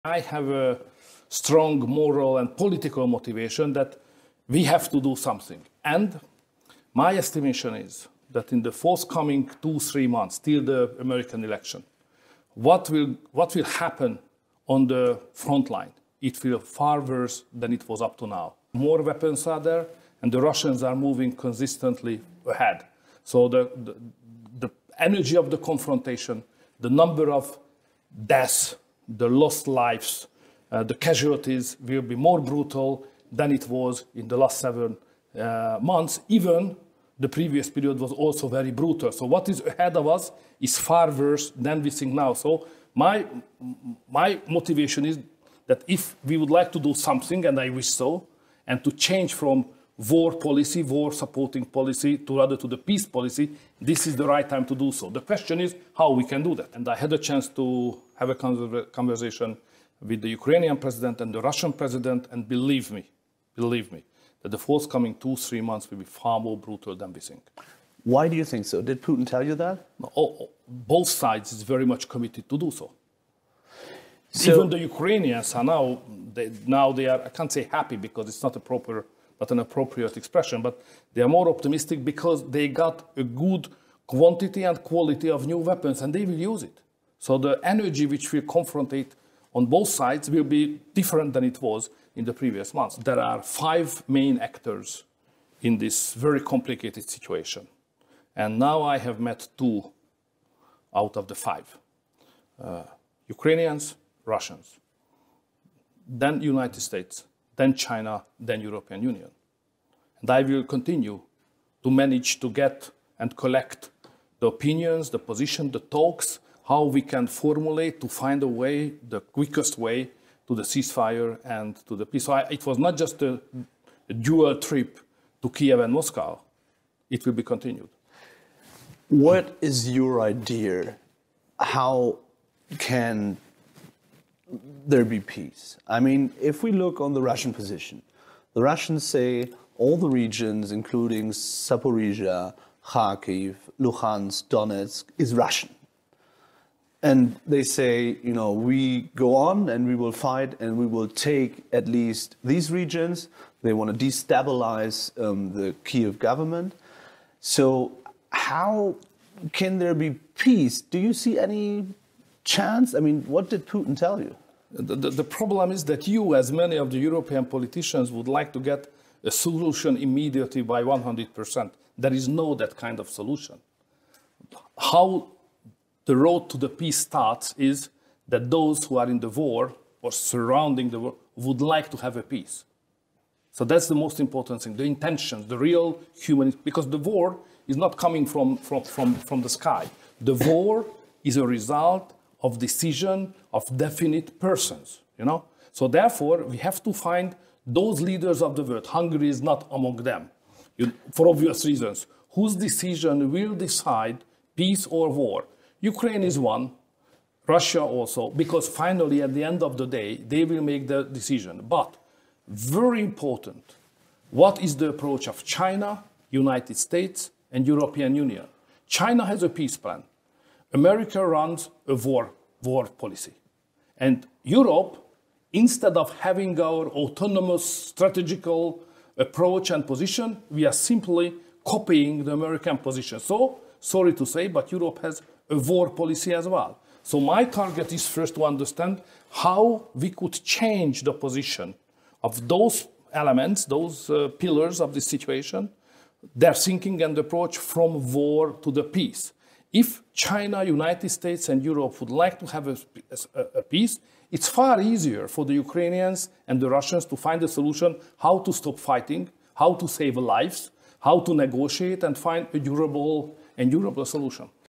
I have a strong moral and political motivation that we have to do something. And my estimation is that in the forthcoming 2-3 months, till the American election, what will happen on the front line? It will be far worse than it was up to now. More weapons are there, and the Russians are moving consistently ahead. So the energy of the confrontation, the number of deaths, the lost lives, the casualties will be more brutal than it was in the last 7 months. Even the previous period was also very brutal. So what is ahead of us is far worse than we think now. So my motivation is that if we would like to do something, and I wish so, and to change from war policy, war supporting policy, to rather to the peace policy, this is the right time to do so. The question is how we can do that. And I had a chance to have a conversation with the Ukrainian president and the Russian president, and believe me, that the forthcoming 2-3 months will be far more brutal than we think. Why do you think so? Did Putin tell you that? No, both sides is very much committed to do so. Even the Ukrainians are now they are, I can't say happy because it's not an appropriate expression, but they are more optimistic because they got a good quantity and quality of new weapons, and they will use it. So the energy which will confront it on both sides will be different than it was in the previous months. There are 5 main actors in this very complicated situation. And now I have met 2 out of the 5. Ukrainians, Russians, then United States, then China, then European Union. And I will continue to manage to get and collect the opinions, the position, the talks, how we can formulate to find a way, the quickest way to the ceasefire and to the peace. So it was not just a dual trip to Kiev and Moscow. It will be continued. What is your idea? How can there be peace? I mean, if we look on the Russian position, the Russians say all the regions, including Zaporizhia, Kharkiv, Luhansk, Donetsk, is Russian. And they say, you know, we go on and we will fight and we will take at least these regions. They want to destabilize the Kiev government. So how can there be peace? Do you see any chance? I mean, what did Putin tell you? The problem is that you, as many of the European politicians, would like to get a solution immediately by 100%. There is no that kind of solution. How the road to the peace starts is that those who are in the war or surrounding the war would like to have a peace. So that's the most important thing, the intention, the real human, because the war is not coming from the sky. The war is a result of decision of definite persons, you know? So therefore, we have to find those leaders of the world. Hungary is not among them, for obvious reasons. Whose decision will decide peace or war? Ukraine is one, Russia also, because finally, at the end of the day, they will make the decision. But very important, what is the approach of China, United States, and European Union? China has a peace plan. America runs a war policy. And Europe, instead of having our autonomous strategical approach and position, we are simply copying the American position. So, sorry to say, but Europe has a war policy as well. So my target is first to understand how we could change the position of those elements, those pillars of the situation, their thinking and approach from war to the peace. If China, United States, and Europe would like to have a peace, it's far easier for the Ukrainians and the Russians to find a solution how to stop fighting, how to save lives, how to negotiate and find a durable solution.